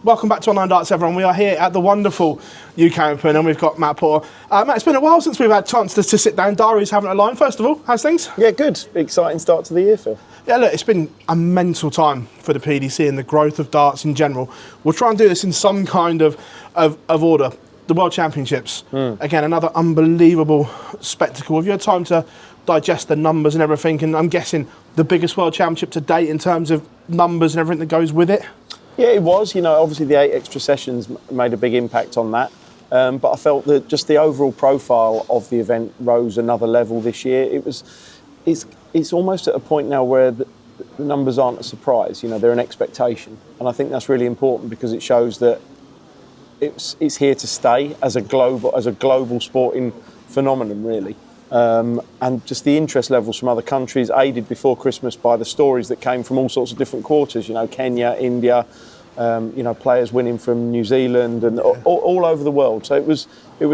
Welcome back to Online Darts, everyone. We are here at the wonderful UK Open, and we've got Matt Porter. Matt, it's been a while since we've had a chance to sit down. Diaries haven't aligned. First of all, how's things? Yeah, good. Exciting start to the year, Phil. Yeah, look, it's been a mental time for the PDC and the growth of darts in general. We'll try and do this in some kind of order. The World Championships, again, another unbelievable spectacle. Have you had time to digest the numbers and everything? And I'm guessing the biggest World Championship to date in terms of numbers and everything that goes with it? Yeah, it was. You know, obviously the 8 extra sessions made a big impact on that. But I felt that just the overall profile of the event rose another level this year. It's almost at a point now where the numbers aren't a surprise. You know, they're an expectation, and I think that's really important because it shows that it's here to stay as a global sporting phenomenon, really. And just the interest levels from other countries, aided before Christmas by the stories that came from all sorts of different quarters. You know, Kenya, India. You know, players winning from New Zealand and all over the world. So it was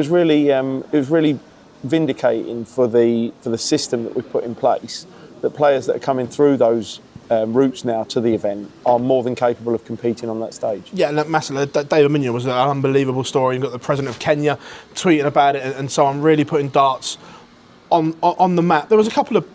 really vindicating for the system that we've put in place. That players that are coming through those routes now to the event are more than capable of competing on that stage. Yeah, and massively. David Minya was an unbelievable story. You've got the president of Kenya tweeting about it and so on, really putting darts on the map. There was a couple of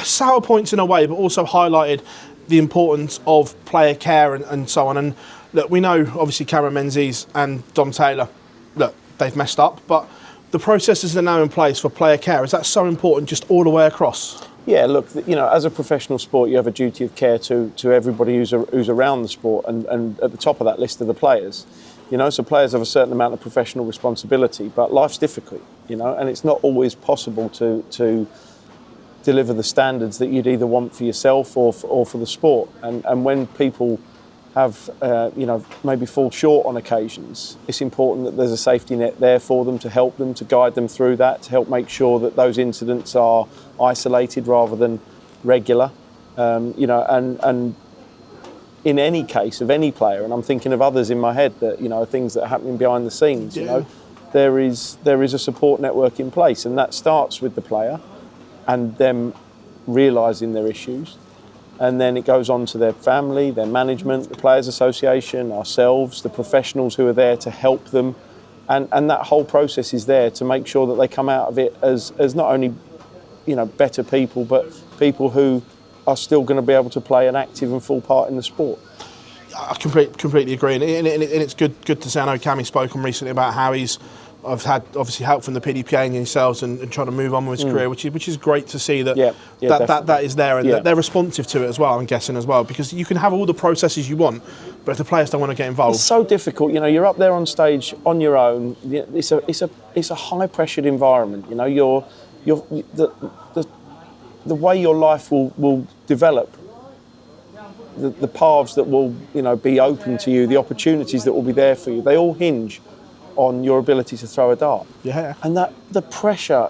sour points in a way, but also highlighted the importance of player care and so on. And look, we know obviously Cameron Menzies and Dom Taylor, look, they've messed up, but the processes are now in place for player care. Is that so important just all the way across? Yeah, look, you know, as a professional sport, you have a duty of care to everybody who's around the sport, and at the top of that list are the players. You know, so players have a certain amount of professional responsibility, but life's difficult, you know, and it's not always possible to deliver the standards that you'd either want for yourself or for the sport. And when people have, you know, maybe fall short on occasions, it's important that there's a safety net there for them to help them, to guide them through that, to help make sure that those incidents are isolated rather than regular. You know, and in any case of any player, and I'm thinking of others in my head that, you know, things that are happening behind the scenes, you know, there is a support network in place, and that starts with the player and them realising their issues. And then it goes on to their family, their management, the Players Association, ourselves, the professionals who are there to help them. And that whole process is there to make sure that they come out of it as not only, you know, better people, but people who are still going to be able to play an active and full part in the sport. I completely agree. And it's good to say. I know Cammy spoke on recently about how I've had obviously help from the PDPA and yourselves and trying to move on with his career, which is great to see that that is there and that they're responsive to it as well, I'm guessing as well, because you can have all the processes you want, but if the players don't want to get involved, it's so difficult. You know, you're up there on stage on your own. It's a high pressured environment. You know, the way your life will develop, the paths that will, you know, be open to you, the opportunities that will be there for you, they all hinge on your ability to throw a dart. Yeah. And that the pressure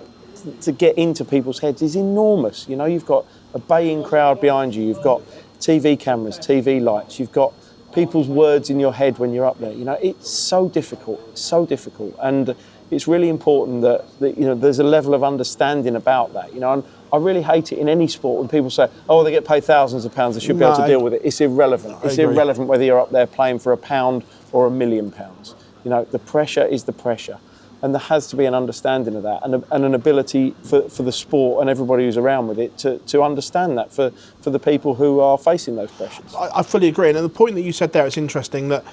to get into people's heads is enormous. You know, you've got a baying crowd behind you, you've got TV cameras, TV lights, you've got people's words in your head when you're up there. You know, it's so difficult, and it's really important that you know, there's a level of understanding about that. You know, and I really hate it in any sport when people say, oh, they get paid thousands of pounds, they should be able to deal with it. It's irrelevant. It's irrelevant whether you're up there playing for £1 or £1 million. You know, the pressure is the pressure, and there has to be an understanding of that, and an ability for the sport and everybody who's around with it to understand that for the people who are facing those pressures. I fully agree, and the point that you said there, it's interesting that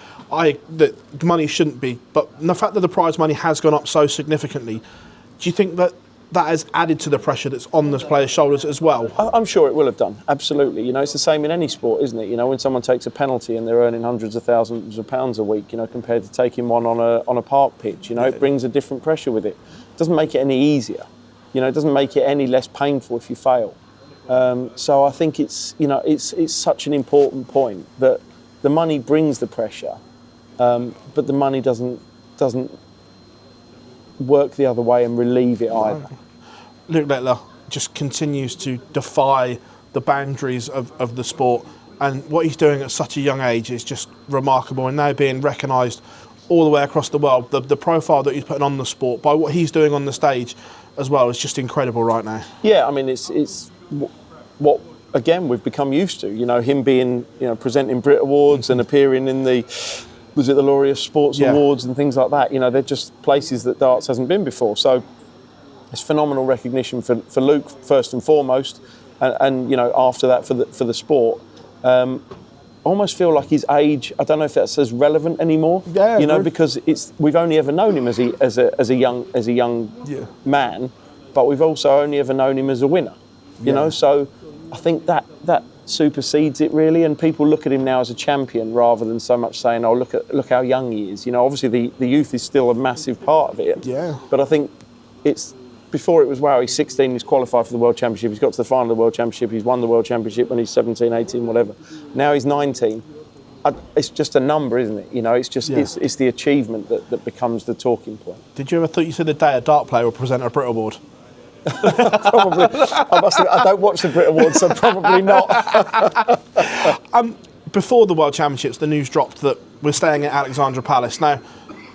money shouldn't be, but the fact that the prize money has gone up so significantly, do you think that has added to the pressure that's on the players' shoulders as well? I'm sure it will have done, absolutely. You know, it's the same in any sport, isn't it? You know, when someone takes a penalty and they're earning hundreds of thousands of pounds a week, you know, compared to taking one on a park pitch, you know, it brings a different pressure with it. It doesn't make it any easier. You know, it doesn't make it any less painful if you fail. So I think it's, you know, it's such an important point that the money brings the pressure, but the money doesn't work the other way and relieve it either. Luke Littler just continues to defy the boundaries of the sport, and what he's doing at such a young age is just remarkable, and now being recognised all the way across the world. The profile that he's putting on the sport by what he's doing on the stage as well is just incredible right now. Yeah, I mean, it's what again we've become used to. You know, him being, you know, presenting Brit Awards and appearing in the was it the Laureus Sports Yeah. Awards and things like that. You know, they're just places that darts hasn't been before. So it's phenomenal recognition for Luke first and foremost, and you know, after that for the sport. I almost feel like his age, I don't know if that's as relevant anymore. Yeah, you know, good. because we've only ever known him as a young Yeah. man, but we've also only ever known him as a winner. You know, so I think that supersedes it really, and people look at him now as a champion rather than so much saying, "Oh, look how young he is." You know, obviously the youth is still a massive part of it. Yeah. But I think before it was, wow, he's 16, he's qualified for the World Championship, he's got to the final of the World Championship, he's won the World Championship when he's 17, 18, whatever. Now he's 19. It's just a number, isn't it? You know, it's just it's the achievement that becomes the talking point. Did you ever think you said the day a dart player will present a Brit Award? Probably. I don't watch the Brit Awards, so probably not. Before the World Championships, the news dropped that we're staying at Alexandra Palace. Now,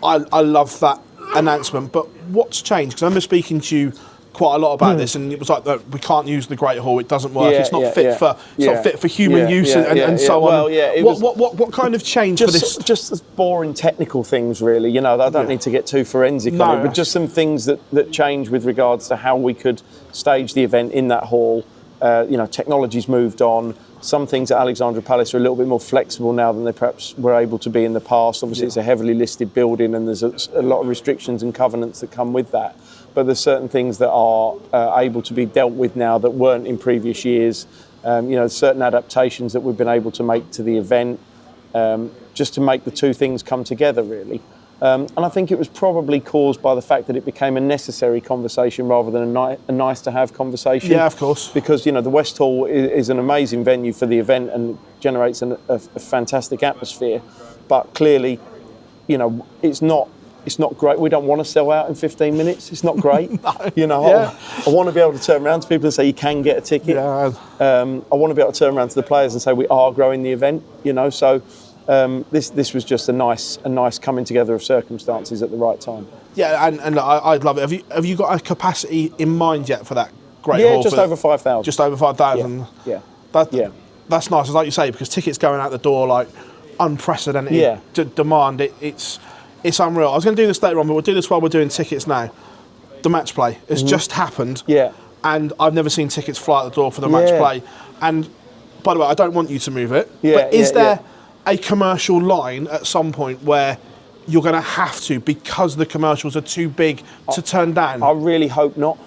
I love that announcement, but what's changed? Because I remember speaking to you quite a lot about this, and it was like, we can't use the Great Hall, it doesn't work, it's not fit for human use and so on. Well, what kind of change for this? Just boring technical things, really. You know, I don't need to get too forensic on it, but just some things that change with regards to how we could stage the event in that hall. You know, technology's moved on. Some things at Alexandra Palace are a little bit more flexible now than they perhaps were able to be in the past. Obviously, it's a heavily listed building, and there's a lot of restrictions and covenants that come with that. But there's certain things that are able to be dealt with now that weren't in previous years. You know, certain adaptations that we've been able to make to the event, just to make the two things come together, really. And I think it was probably caused by the fact that it became a necessary conversation rather than a nice-to-have conversation. Yeah, of course. Because, you know, the West Hall is an amazing venue for the event and generates a fantastic atmosphere. But clearly, you know, it's not great. We don't want to sell out in 15 minutes. It's not great. You know, I want to be able to turn around to people and say you can get a ticket. Yeah. I want to be able to turn around to the players and say we are growing the event. You know, so this was just a nice coming together of circumstances at the right time. Yeah, and I'd love it. Have you got a capacity in mind yet for that Great Hall? Yeah, just over 5,000. Just over 5,000. Yeah. That's nice, as like you say, because tickets going out the door like unprecedented demand. It's unreal. I was going to do this later on, but we'll do this while we're doing tickets now. The match play has just happened. Yeah. And I've never seen tickets fly at the door for the match play. And by the way, I don't want you to move it. But is there a commercial line at some point where you're going to have to, because the commercials are too big to turn down? I really hope not.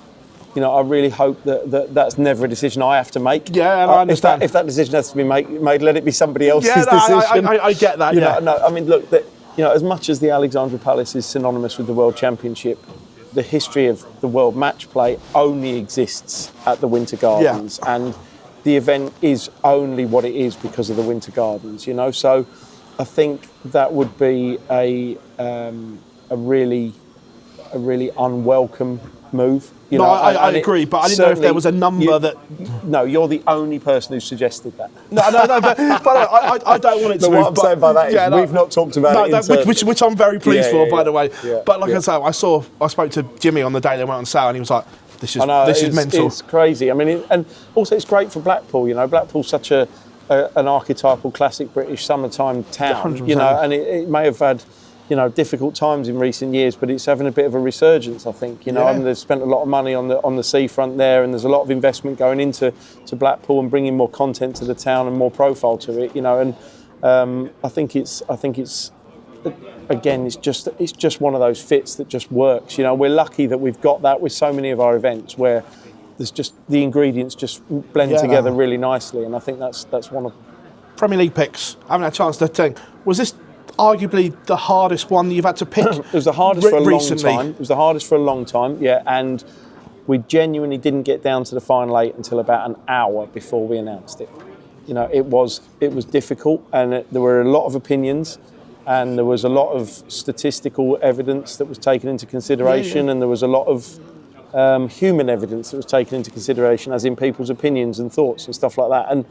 You know, I really hope that's never a decision I have to make. Yeah, and I understand. If that decision has to be made, let it be somebody else's decision. I get that. You know, no, I mean, look, you know, as much as the Alexandra Palace is synonymous with the World Championship, the history of the World Match Play only exists at the Winter Gardens, and the event is only what it is because of the Winter Gardens. You know, so I think that would be a really unwelcome move. You know, I agree, but I didn't know if there was a number that... No, you're the only person who suggested that. No, but I don't want it to move. What I'm saying by that is we've not talked about it. Which I'm very pleased for, by the way. Yeah, but like I say, I spoke to Jimmy on the day they went on sale, and he was like, this is mental. It's crazy. I mean, and also it's great for Blackpool. You know, Blackpool's such an archetypal classic British summertime town. 100%. You know, and it may have had, you know, difficult times in recent years, but it's having a bit of a resurgence, I think. You know, I mean, they've spent a lot of money on the seafront there, and there's a lot of investment going into Blackpool and bringing more content to the town and more profile to it. You know, and I think it's again, it's just one of those fits that just works. You know, we're lucky that we've got that with so many of our events where there's just the ingredients just blend together really nicely, and I think that's one of Premier League picks. I haven't had a chance to think. Was this arguably the hardest one that you've had to pick? It was the hardest for a recently. long time. It was the hardest for a long time, and we genuinely didn't get down to the final 8 until about an hour before we announced it. You know, it was difficult, and there were a lot of opinions, and there was a lot of statistical evidence that was taken into consideration, and there was a lot of human evidence that was taken into consideration, as in people's opinions and thoughts and stuff like that. And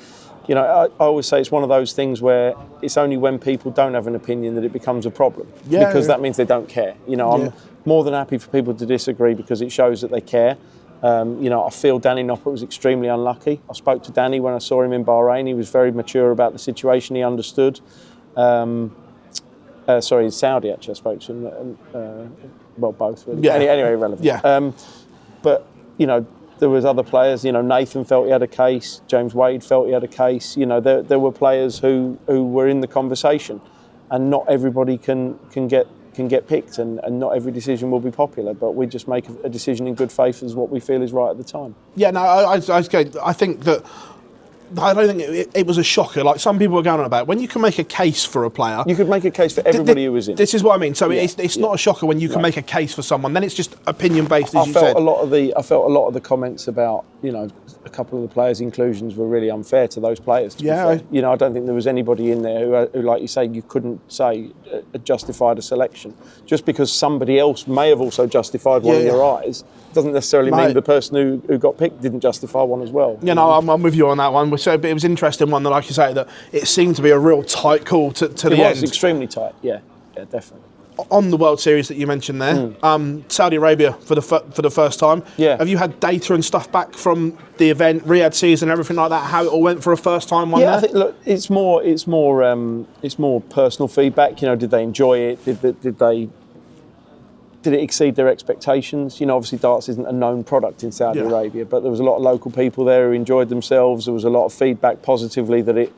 you know, I always say it's one of those things where it's only when people don't have an opinion that it becomes a problem, because that means they don't care. You know, I'm more than happy for people to disagree because it shows that they care. You know, I feel Danny Noppert was extremely unlucky. I spoke to Danny when I saw him in Bahrain. He was very mature about the situation. He understood. Saudi actually. I spoke to him. Well, both. Really. Yeah. Anyway, irrelevant. Yeah. But there was other players. Nathan felt he had a case. James Wade felt he had a case. There were players who were in the conversation, and not everybody can get picked, and not every decision will be popular. But we just make a decision in good faith as what we feel is right at the time. Yeah, no, I think that. I don't think it was a shocker. Like some people were going on about, when you can make a case for a player, you could make a case for everybody who was in. This is what I mean. So it's not a shocker when you can make a case for someone. Then it's just opinion based, as you said. I felt a lot of the comments about a couple of the players' inclusions were really unfair to those players. To be fair. I don't think there was anybody in there who, like you say, you couldn't say justified a selection just because somebody else may have also justified one in your eyes. Doesn't necessarily mean the person who got picked didn't justify one as well. I'm with you on that one. So it was an interesting one that, like you say, that it seemed to be a real tight call to the end. It was extremely tight. Yeah, definitely. On the World Series that you mentioned there, Saudi Arabia for the first time. Yeah. Have you had data and stuff back from the event, Riyadh season, everything like that? How it all went for a first time one? Yeah, I think it's more personal feedback. Did they enjoy it? Did it exceed their expectations? Obviously darts isn't a known product in Saudi Arabia, but there was a lot of local people there who enjoyed themselves. There was a lot of feedback positively that it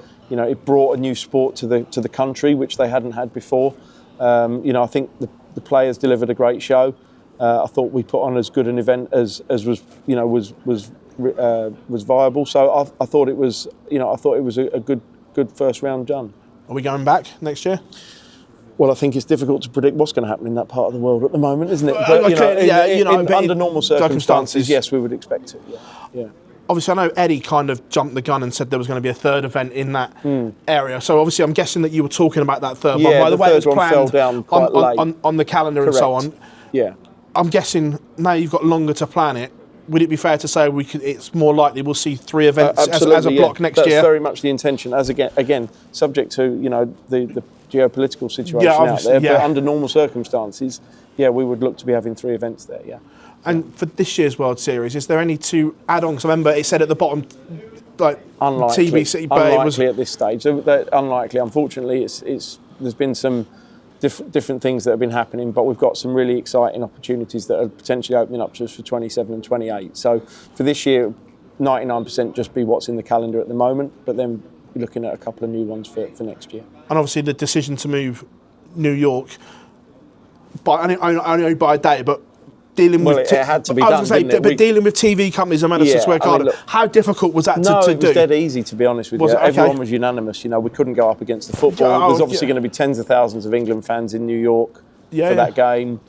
brought a new sport to the country, which they hadn't had before. I think the players delivered a great show. I thought we put on as good an event as was viable. So I thought it was a good first round done. Are we going back next year? Well, I think it's difficult to predict what's going to happen in that part of the world at the moment, isn't it? But, under normal circumstances, yes, we would expect it. Yeah. Obviously, I know Eddie kind of jumped the gun and said there was going to be a third event in that area. So obviously, I'm guessing that you were talking about that third one. By the way, it was planned fell down quite late. On the calendar. Correct. And so on. Yeah. I'm guessing now you've got longer to plan it. Would it be fair to say it's more likely we'll see 3 events as a block next year? That's very much the intention. As again, subject to the geopolitical situation out there, but under normal circumstances, we would look to be having 3 events there. Yeah. And for this year's World Series, is there any 2 add-ons? I remember it said at the bottom, like unlikely, TBC, but it was at this stage. Unlikely. Unfortunately, there's been some different things that have been happening, but we've got some really exciting opportunities that are potentially opening up to us for 27 and 28. So for this year, 99% just be what's in the calendar at the moment, but then we're looking at a couple of new ones for next year. And obviously the decision to move New York, only by a day, but dealing with... it had to be done, didn't it? But dealing with TV companies in Madison Square Garden, how difficult was that to do? No, it was dead easy, to be honest with you. Everyone was unanimous. We couldn't go up against the football. There's obviously going to be tens of thousands of England fans in New York for that game.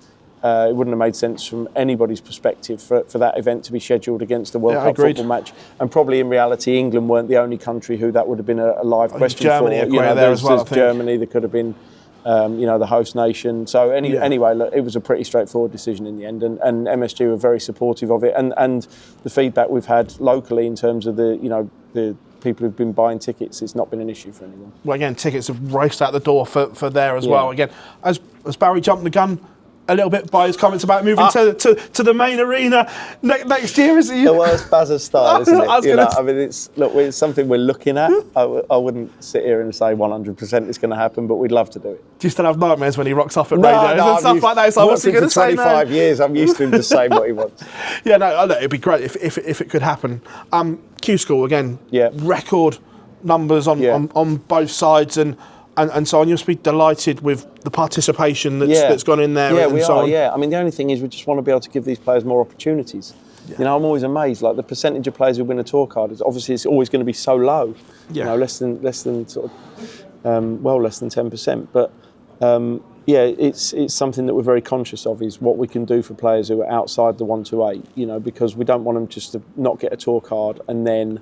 It wouldn't have made sense from anybody's perspective for that event to be scheduled against a World Cup football match. And probably in reality, England weren't the only country who that would have been a live question Germany for. There as well, I think. Germany, there could have been... the host nation. So anyway, look, it was a pretty straightforward decision in the end, and MSG were very supportive of it. And the feedback we've had locally in terms of the people who've been buying tickets, it's not been an issue for anyone. Well, again, tickets have raced out the door for there as well. Again, as Barry jumped the gun a little bit by his comments about moving to the main arena next year, is it? Well, it's Baz's style, isn't it? It's something we're looking at. I wouldn't sit here and say 100% it's going to happen, but we'd love to do it. Do you still have nightmares when he rocks off at radios and stuff like that? So I've watched him for 25 years. I'm used to him just saying what he wants. It'd be great if it could happen. Q School again. Yeah. Record numbers on both sides and so on. You'll be delighted with the participation that's gone in there. Yeah, we are. Yeah, I mean, the only thing is we just want to be able to give these players more opportunities. Yeah. I'm always amazed. Like the percentage of players who win a tour card is obviously it's always going to be so low. Yeah. Less than sort of less than 10%. But it's something that we're very conscious of is what we can do for players who are outside the 1 to 8. Because we don't want them just to not get a tour card and then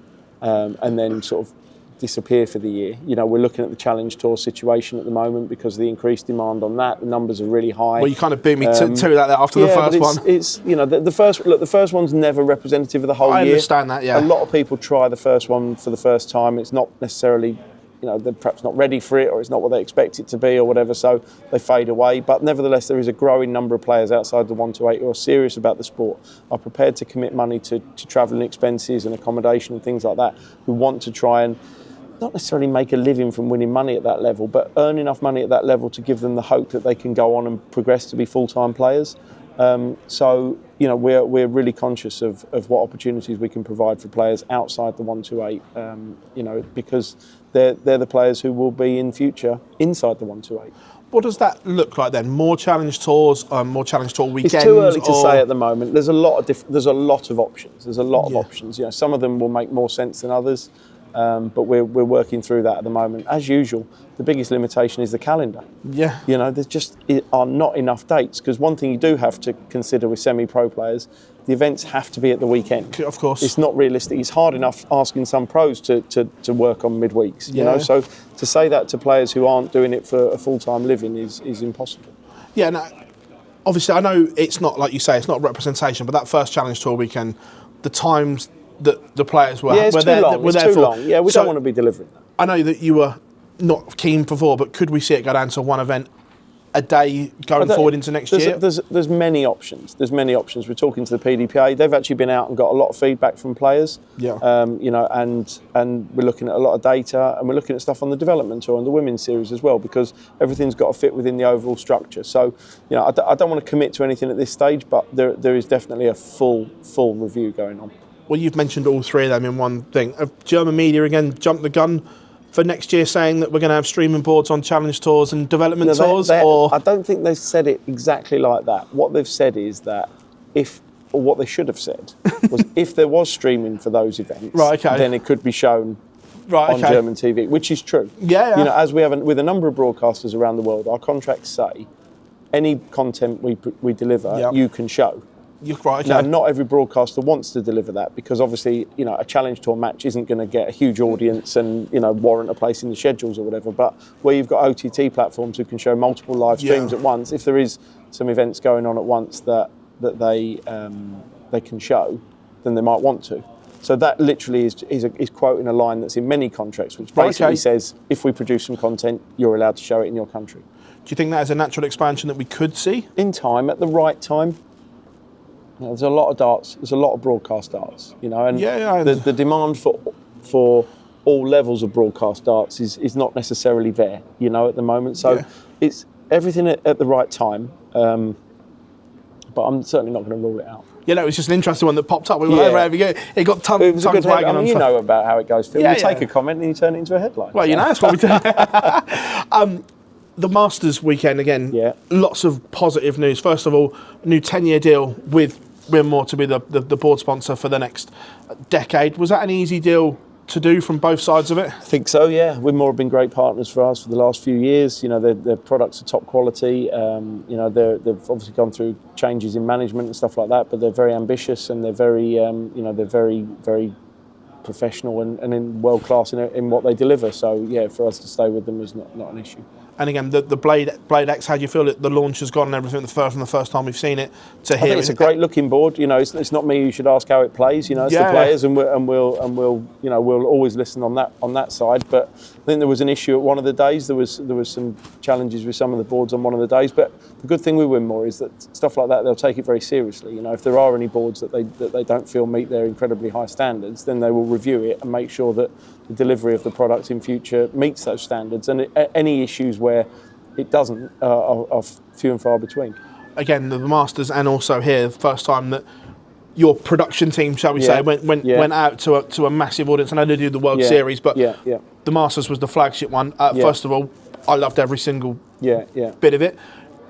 sort of disappear for the year. We're looking at the Challenge Tour situation at the moment because of the increased demand on that. The numbers are really high. Well, you kind of beat me to that after the first one. It's the first one's never representative of the whole year. I understand that. Yeah. A lot of people try the first one for the first time. It's not necessarily, they're perhaps not ready for it, or it's not what they expect it to be, or whatever. So they fade away. But nevertheless, there is a growing number of players outside the 1 to 8 who are serious about the sport, are prepared to commit money to travelling expenses and accommodation and things like that, who want to try and not necessarily make a living from winning money at that level, but earn enough money at that level to give them the hope that they can go on and progress to be full-time players. So, you know, we're really conscious of what opportunities we can provide for players outside the 128, you know, because they're the players who will be in future inside the 128. What does that look like then? More challenge tours, more challenge tour weekends? It's too early to say at the moment. There's a lot of there's a lot of options. There's a lot of options. You know, some of them will make more sense than others, but we're working through that at the moment. As usual, the biggest limitation is the calendar. Yeah. You know, there just are not enough dates, because one thing you do have to consider with semi-pro players, the events have to be at the weekend. Of course. It's not realistic. It's hard enough asking some pros to work on midweeks, you know. So to say that to players who aren't doing it for a full-time living is impossible. Yeah, no, obviously I know it's not, like you say, it's not representation, but that first challenge tour weekend, the times that the players were it's too long. It's too long. Yeah, we don't want to be delivering that. I know that you were not keen before, but could we see it go down to one event a day going forward into next year? There's many options. There's many options. We're talking to the PDPA. They've actually been out and got a lot of feedback from players. Yeah. You know, and we're looking at a lot of data, and we're looking at stuff on the development tour and the women's series as well, because everything's got to fit within the overall structure. So, you know, I don't want to commit to anything at this stage, but there is definitely a full review going on. Well, you've mentioned all three of them in one thing. Have German media again jumped the gun for next year, saying that we're going to have streaming boards on challenge tours and development tours? Or I don't think they've said it exactly like that. What they've said is that what they should have said was if there was streaming for those events, then it could be shown on German TV, which is true. Yeah. You know, as we have with a number of broadcasters around the world, our contracts say any content we deliver, you can show. You're right. Now, not every broadcaster wants to deliver that, because obviously, you know, a challenge tour match isn't going to get a huge audience and, you know, warrant a place in the schedules or whatever. But where you've got OTT platforms who can show multiple live streams at once, if there is some events going on at once that they can show, then they might want to. So that literally is quoting a line that's in many contracts, which basically says, if we produce some content, you're allowed to show it in your country. Do you think that is a natural expansion that we could see? In time, at the right time. You know, there's a lot of darts. There's a lot of broadcast darts, you know, and the demand for all levels of broadcast darts is not necessarily there, you know, at the moment. So it's everything at the right time, but I'm certainly not going to rule it out. Yeah, no, it was just an interesting one that popped up. We were it got tongues wagging on. You know about how it goes, Phil. You take a comment and you turn it into a headline. Well, you know, that's what we do. The Masters weekend again, lots of positive news. First of all, new 10-year deal with Winmau to be the board sponsor for the next decade. Was that an easy deal to do from both sides of it? I think so, yeah. Winmau have been great partners for us for the last few years. You know, their products are top quality. You know, they've obviously gone through changes in management and stuff like that, but they're very ambitious and they're very, you know, they're very, very professional and in world class in what they deliver. So yeah, for us to stay with them is not an issue. And again, the Blade X, how do you feel that the launch has gone and everything from the first time we've seen it to here? I think it's a great looking board. You know, it's not me who should ask how it plays. You know, it's the players, and we'll you know, we'll always listen on that side. But I think there was an issue at one of the days. There was some challenges with some of the boards on one of the days. But the good thing with Winmau is that stuff like that, they'll take it very seriously. You know, if there are any boards that they don't feel meet their incredibly high standards, then they will review it and make sure that the delivery of the product in future meets those standards, and any issues where it doesn't are few and far between. Again, the Masters, and also here, the first time that your production team, shall we say, went out to a massive audience. I know they do the World Series, but the Masters was the flagship one. First of all, I loved every single bit of it.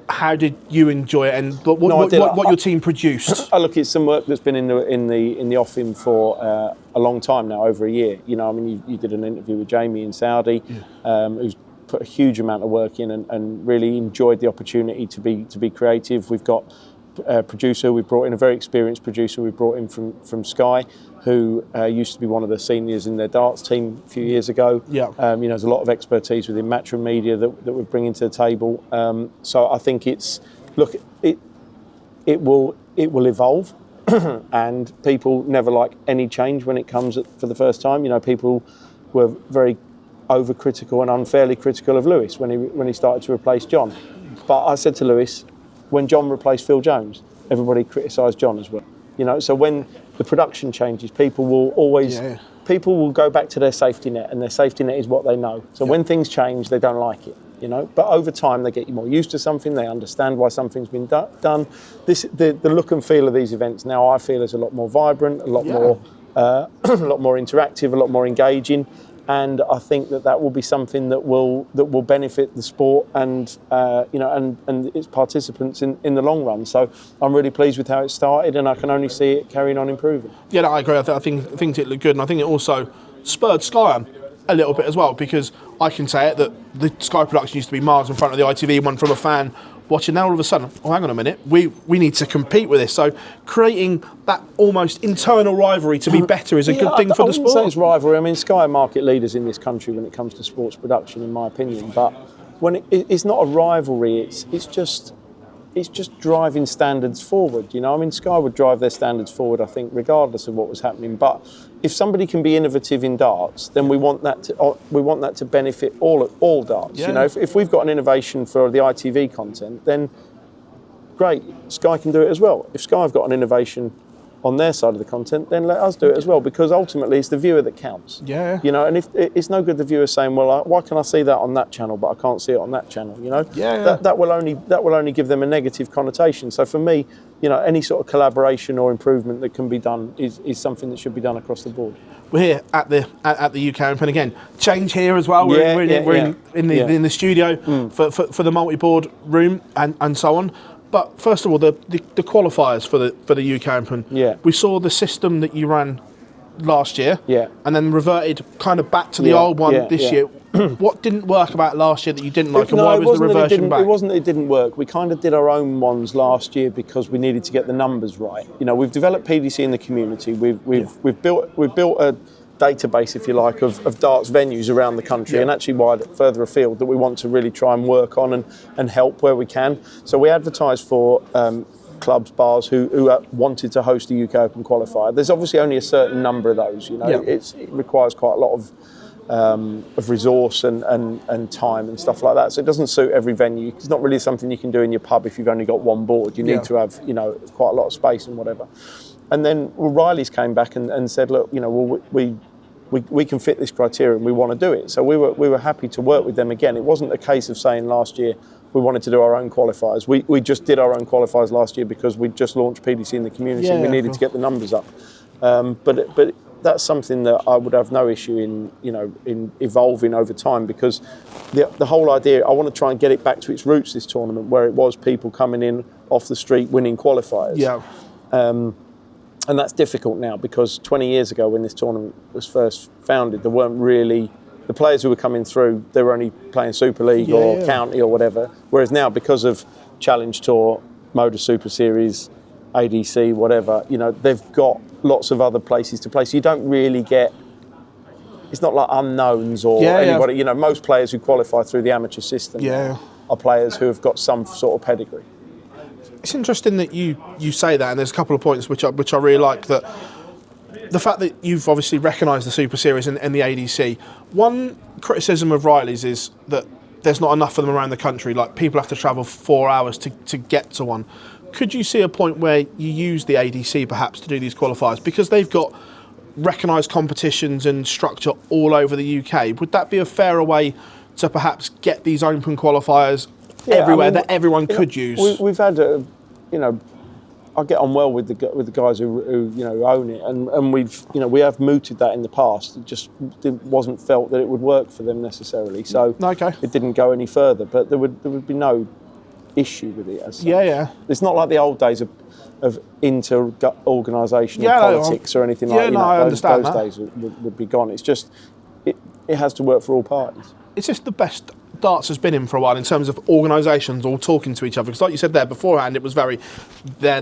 How did you enjoy it, and what your team produced? Look, it's some work that's been in the offing for a long time now, over a year. You know, I mean, you did an interview with Jamie in Saudi, who's put a huge amount of work in and really enjoyed the opportunity to be creative. We've got a producer. We've brought in a very experienced producer. We brought in from Sky, who used to be one of the seniors in their darts team a few years ago. You know, there's a lot of expertise within Matchplay media that we're bringing to the table. So I think it will evolve, and people never like any change when it comes for the first time. You know, people were very overcritical and unfairly critical of Lewis when he started to replace John. But I said to Lewis, when John replaced Phil Jones, everybody criticised John as well. You know, so when the production changes, people will always people will go back to their safety net, and their safety net is what they know. So when things change, they don't like it, you know. But over time, they get more used to something. They understand why something's been done. The look and feel of these events now, I feel, is a lot more vibrant, a lot more a lot more interactive, a lot more engaging. And I think that will be something that will benefit the sport and and its participants in the long run. So I'm really pleased with how it started, and I can only see it carrying on improving. Yeah, no, I agree. I think it looked good, and I think it also spurred Sky on a little bit as well, because I can say it that the Sky production used to be miles in front of the ITV one from a fan watching. Now all of a sudden, oh, hang on a minute, we need to compete with this. So creating that almost internal rivalry to be better is a good thing for the sport. I wouldn't say it's rivalry. I mean, Sky are market leaders in this country when it comes to sports production, in my opinion. But when it's not a rivalry, it's just driving standards forward. You know, I mean, Sky would drive their standards forward, I think, regardless of what was happening. But if somebody can be innovative in darts, then we want that to benefit all darts. Yeah. You know, if we've got an innovation for the ITV content, then great, Sky can do it as well. If Sky have got an innovation on their side of the content, then let us do it as well, because ultimately it's the viewer that counts. Yeah. You know, and if it's no good the viewer saying, well, why can I see that on that channel but I can't see it on that channel? You know, that will only give them a negative connotation. So for me, you know, any sort of collaboration or improvement that can be done is something that should be done across the board. We're here at the UK Open again. Change here as well. We're in the studio for the multi-board room and so on. But first of all, the qualifiers for the UK Open. Yeah. We saw the system that you ran last year. Yeah. And then reverted kind of back to the old one this year. What didn't work about last year that you didn't like, and why was the reversion back? It wasn't that it didn't work. We kind of did our own ones last year because we needed to get the numbers right. You know, we've developed PDC in the community. We've built a database, if you like, of darts venues around the country, and actually further afield, that we want to really try and work on and help where we can. So we advertise for clubs, bars who wanted to host the UK Open qualifier. There's obviously only a certain number of those. You know, it requires quite a lot of resource and time and stuff like that. So it doesn't suit every venue. It's not really something you can do in your pub if you've only got one board. You need to have, you know, quite a lot of space and whatever. And then Riley's came back and said, look, you know, we can fit this criteria and we want to do it. So we were happy to work with them again. It wasn't a case of saying last year we wanted to do our own qualifiers. We just did our own qualifiers last year because we just launched PDC in the community and we needed to get the numbers up. But that's something that I would have no issue in evolving over time, because the whole idea, I want to try and get it back to its roots, this tournament, where it was people coming in off the street winning qualifiers. Yeah. And that's difficult now, because 20 years ago when this tournament was first founded, there weren't really, the players who were coming through, they were only playing Super League or County or whatever. Whereas now, because of Challenge Tour, Moda Super Series, ADC, whatever, you know, they've got lots of other places to play. So you don't really get, it's not like unknowns or anybody, you know, most players who qualify through the amateur system are players who have got some sort of pedigree. It's interesting that you say that, and there's a couple of points which I really like. That the fact that you've obviously recognised the Super Series and the ADC. One criticism of Riley's is that there's not enough of them around the country. Like, people have to travel 4 hours to get to one. Could you see a point where you use the ADC perhaps to do these qualifiers, because they've got recognised competitions and structure all over the UK? Would that be a fairer way to perhaps get these open qualifiers everywhere, that everyone could use? We've had, I get on well with the guys who own it, and we have mooted that in the past. It just wasn't felt that it would work for them necessarily, so it didn't go any further. But there would be no issue with it as such. It's not like the old days of inter-organisational politics or anything like that. I understand those days would be gone. It's just it has to work for all parties. It's just the best darts has been in for a while in terms of organisations all talking to each other. Because like you said there beforehand, it was very there.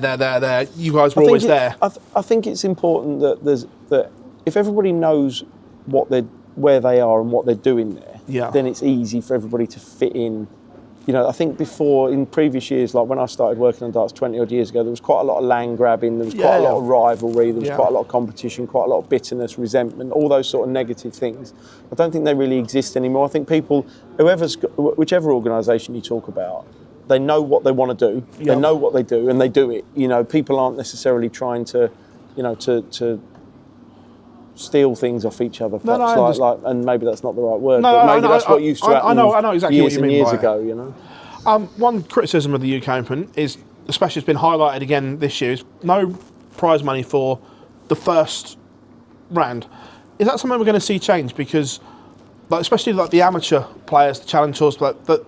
You guys were always there. I think it's important that if everybody knows where they are and what they're doing there, then it's easy for everybody to fit in. You know, I think in previous years, like when I started working on darts 20 odd years ago, there was quite a lot of land grabbing, there was quite a lot of rivalry, there was quite a lot of competition, quite a lot of bitterness, resentment, all those sort of negative things. I don't think they really exist anymore. I think people, whichever organisation you talk about, they know what they want to do, they know what they do, and they do it. You know, people aren't necessarily trying to steal things off each other, perhaps, and maybe that's not the right word, No, but maybe no, that's what used to happen I know exactly years what you and mean years by it. ago, you know. One criticism of the UK Open is, especially it's been highlighted again this year, is no prize money for the first round. Is that something we're going to see change? Because, especially the amateur players, the challenge tours, that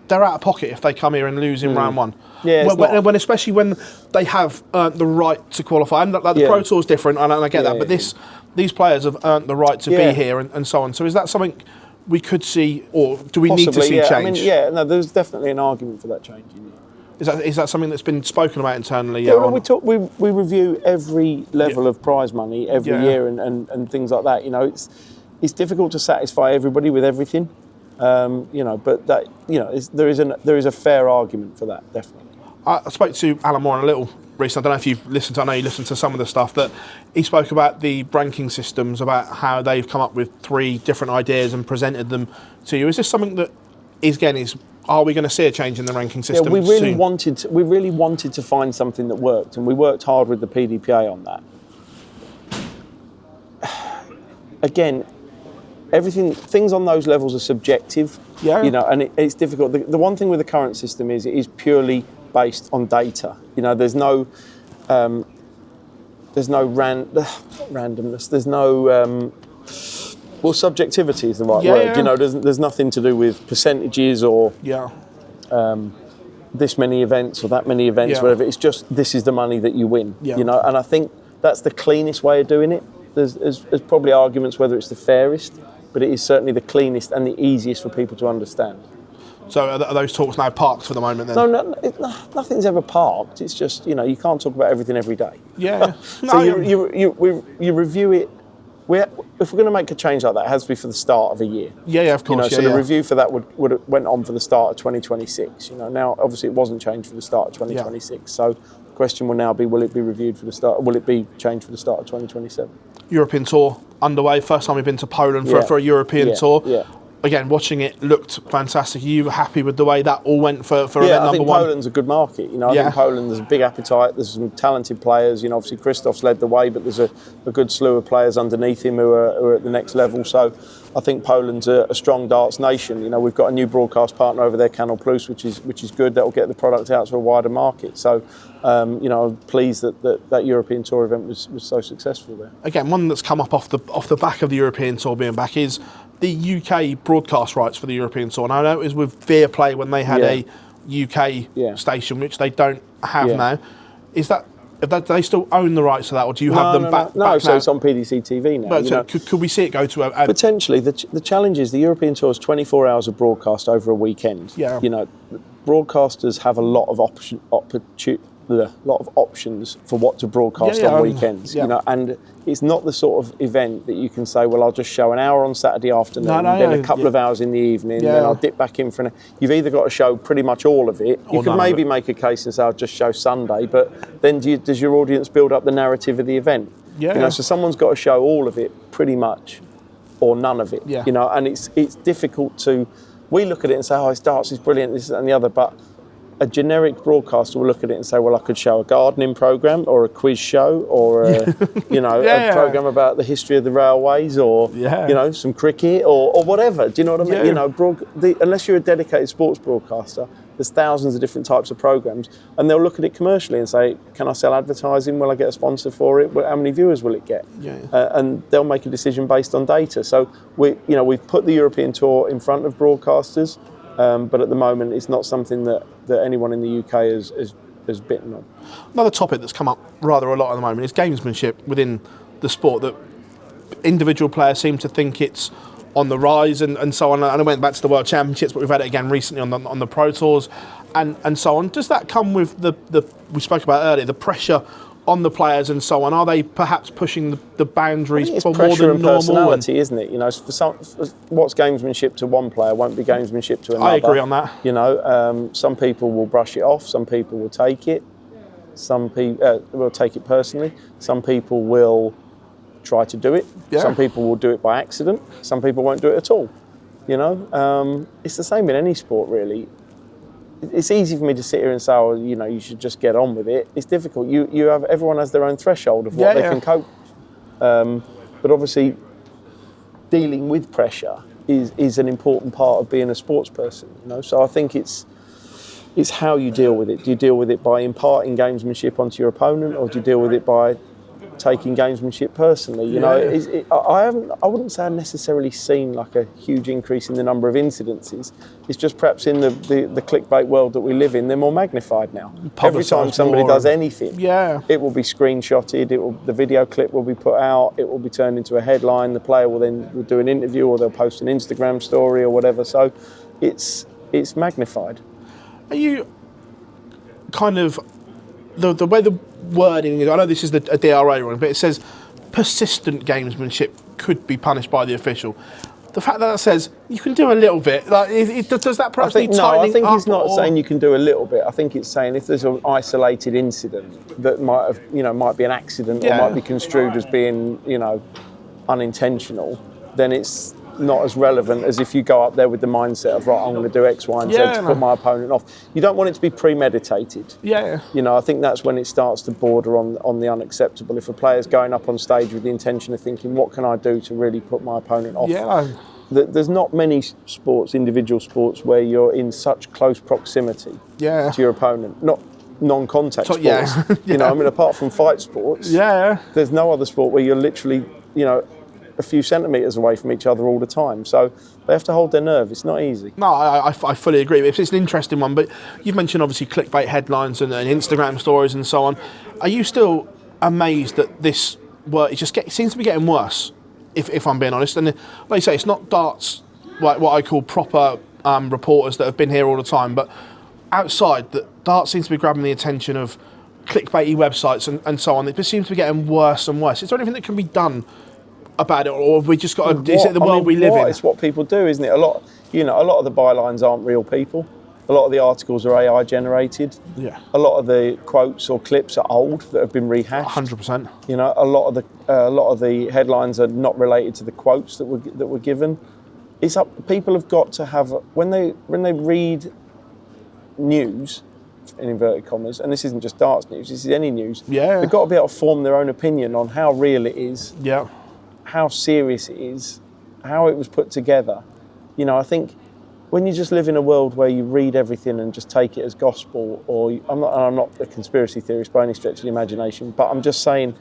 they're out of pocket if they come here and lose in round one. Yeah, especially when they have earned the right to qualify. And the Pro Tour is different, and I get that, but these players have earned the right to be here and so on. So is that something we could see, or do we need to see change? There's definitely an argument for that changing. Is that something that's been spoken about internally? Yeah, we review every level of prize money every year and things like that. You know, it's difficult to satisfy everybody with everything. But that there is a fair argument for that, definitely. I spoke to Alan Moore a little recently. I don't know if you've listened to. I know you listened to some of the stuff that he spoke about, the ranking systems, about how they've come up with 3 different ideas and presented them to you. Is this something that are we going to see a change in the ranking system? Yeah, we really wanted to find something that worked, and we worked hard with the PDPA on that. Again, things on those levels are subjective, and it's difficult. The one thing with the current system is it is purely based on data. You know, there's no randomness. There's no subjectivity is the right word. Yeah. You know, there's nothing to do with percentages or this many events or that many events, whatever. It's just this is the money that you win. Yeah. You know, and I think that's the cleanest way of doing it. There's probably arguments whether it's the fairest, but it is certainly the cleanest and the easiest for people to understand. So are those talks now parked for the moment then? No, nothing's ever parked. It's just, you can't talk about everything every day. Yeah. So you review it. If we're going to make a change like that, it has to be for the start of a year. Yeah, of course. So the review for that went on for the start of 2026. Now obviously it wasn't changed for the start of 2026. Yeah. So the question will now be: will it be reviewed for the start? Will it be changed for the start of 2027? European Tour underway. First time we've been to Poland for a European Tour. Yeah. Again, watching it looked fantastic. Are you happy with the way that all went for event number 1? I think Poland's a good market. I think Poland, there's a big appetite. There's some talented players. Obviously Christoph's led the way, but there's a good slew of players underneath him who are at the next level. So I think Poland's a strong darts nation. We've got a new broadcast partner over there, Canal Plus, which is good. That will get the product out to a wider market. So I'm pleased that European Tour event was so successful there. Again, one that's come up off the back of the European Tour being back is the UK broadcast rights for the European Tour. And I know it was with Viaplay when they had a UK station, which they don't have now. Is that they still own the rights to that, or do you have them back? No, so now? It's on PDC TV now. But so could we see it go to a potentially? The challenge is the European Tour is 24 hours of broadcast over a weekend. Yeah. Broadcasters have a lot of options for what to broadcast on weekends. And it's not the sort of event that you can say, well, I'll just show an hour on Saturday afternoon, then a couple of hours in the evening, then I'll dip back in for You've either got to show pretty much all of it. You could maybe make a case and say, I'll just show Sunday, but then does your audience build up the narrative of the event? So someone's got to show all of it pretty much, or none of it. And it's difficult to. We look at it and say, it's darts is brilliant, this and the other, but a generic broadcaster will look at it and say, well, I could show a gardening programme or a quiz show or a programme about the history of the railways or some cricket or whatever. Do you know what I mean? Unless you're a dedicated sports broadcaster, there's thousands of different types of programmes, and they'll look at it commercially and say, can I sell advertising? Will I get a sponsor for it? How many viewers will it get? And they'll make a decision based on data. So we've put the European Tour in front of broadcasters. But at the moment, it's not something that anyone in the UK has bitten on. Another topic that's come up rather a lot at the moment is gamesmanship within the sport, that individual players seem to think it's on the rise and so on. And I went back to the World Championships, but we've had it again recently on the Pro Tours and so on. Does that come with the we spoke about earlier, the pressure on the players and so on? Are they perhaps pushing the boundaries for more than and normal? Personality, isn't it? What's gamesmanship to one player won't be gamesmanship to another. I agree on that. Some people will brush it off. Some people will take it. Some people will take it personally. Some people will try to do it. Some people will do it by accident. Some people won't do it at all. It's the same in any sport, really. It's easy for me to sit here and say, you should just get on with it. It's difficult. Everyone has their own threshold of what they can cope. But obviously, dealing with pressure is an important part of being a sports person. You know, so I think it's how you deal with it. Do you deal with it by imparting gamesmanship onto your opponent, or do you deal with it by taking gamesmanship personally? You know, I wouldn't say I've necessarily seen like a huge increase in the number of incidences. It's just perhaps in the clickbait world that we live in, they're more magnified now. Every time somebody does anything, it will be screenshotted, the video clip will be put out, it will be turned into a headline, the player will then do an interview, or they'll post an Instagram story or whatever. So it's magnified. Are you kind of the way the wording is? I know this is a DRA ruling, but it says persistent gamesmanship could be punished by the official. The fact that says you can do a little bit, like, does that perhaps need tightening up? No, I think it's not saying you can do a little bit. I think it's saying if there's an isolated incident that might be an accident, or might be construed as being, unintentional, then it's not as relevant as if you go up there with the mindset of, right, I'm going to do X, Y, and Z to put my opponent off. You don't want it to be premeditated. I think that's when it starts to border on the unacceptable. If a player's going up on stage with the intention of thinking, what can I do to really put my opponent off? There's not many individual sports, where you're in such close proximity to your opponent. Not non-contact sports. Apart from fight sports, there's no other sport where you're literally, a few centimetres away from each other all the time. So they have to hold their nerve. It's not easy. No, I fully agree. It's an interesting one, but you've mentioned obviously clickbait headlines and Instagram stories and so on. Are you still amazed that this work seems to be getting worse, if I'm being honest? And like you say, it's not darts, like what I call proper reporters that have been here all the time, but outside, that darts seems to be grabbing the attention of clickbaity websites and so on. It just seems to be getting worse and worse. Is there anything that can be done about it, or have we just got to? Is it the world we live in? It's what people do, isn't it? A lot of the bylines aren't real people. A lot of the articles are AI generated. A lot of the quotes or clips are old that have been rehashed. 100%. A lot of the headlines are not related to the quotes that were given. It's up. People have got to have, when they read news, in inverted commas, and this isn't just darts news. This is any news. They've got to be able to form their own opinion on how real it is. How serious it is, how it was put together. I think when you just live in a world where you read everything and just take it as gospel, or I'm not a conspiracy theorist by any stretch of the imagination, but I'm just saying,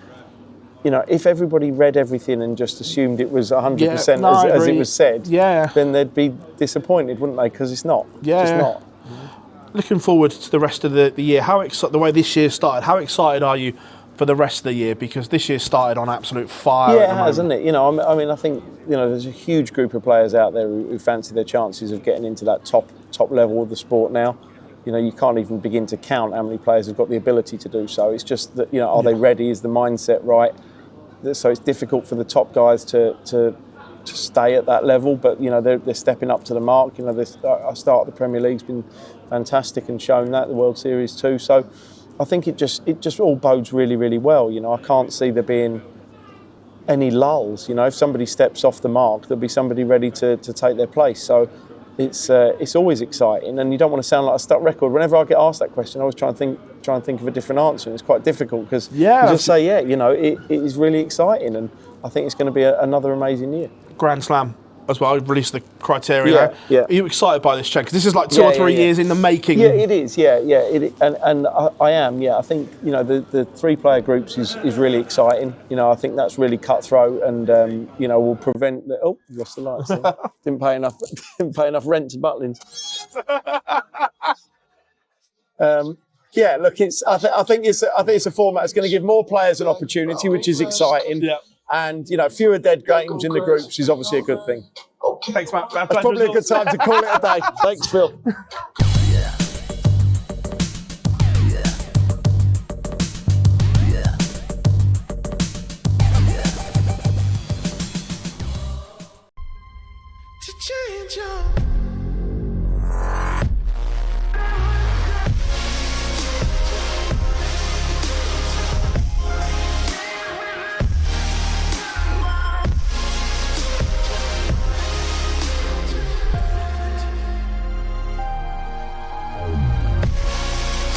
if everybody read everything and just assumed it was 100% as it was said, then they'd be disappointed, wouldn't they? Because it's not. It's just not. Looking forward to the rest of the year. The way this year started, how excited are you for the rest of the year? Because this year started on absolute fire. It has, hasn't it? I think there's a huge group of players out there who fancy their chances of getting into that top level of the sport now. You can't even begin to count how many players have got the ability to do so. It's just that, are they ready? Is the mindset right? So it's difficult for the top guys to stay at that level, but they're stepping up to the mark. Our start of the Premier League's been fantastic and shown that, the World Series too. So I think it just all bodes really, really well. I can't see there being any lulls. If somebody steps off the mark, there'll be somebody ready to take their place. So it's always exciting, and you don't want to sound like a stuck record. Whenever I get asked that question, I always try and think of a different answer. And it's quite difficult because you just say, it is really exciting, and I think it's going to be another amazing year. Grand Slam as well. I've released the criteria. Are you excited by this, Chen? Because this is like 2 or 3 years in the making. It is. And I am. I think the 3-player groups is really exciting. I think that's really cutthroat, and will prevent the. Oh, lost the lights. Didn't pay enough rent to Butlins. Look, I think it's a format that's going to give more players an opportunity, which is exciting. And fewer dead games in the groups is obviously a good thing. Thanks, Matt. That's probably a good time to call it a day. Thanks, Phil.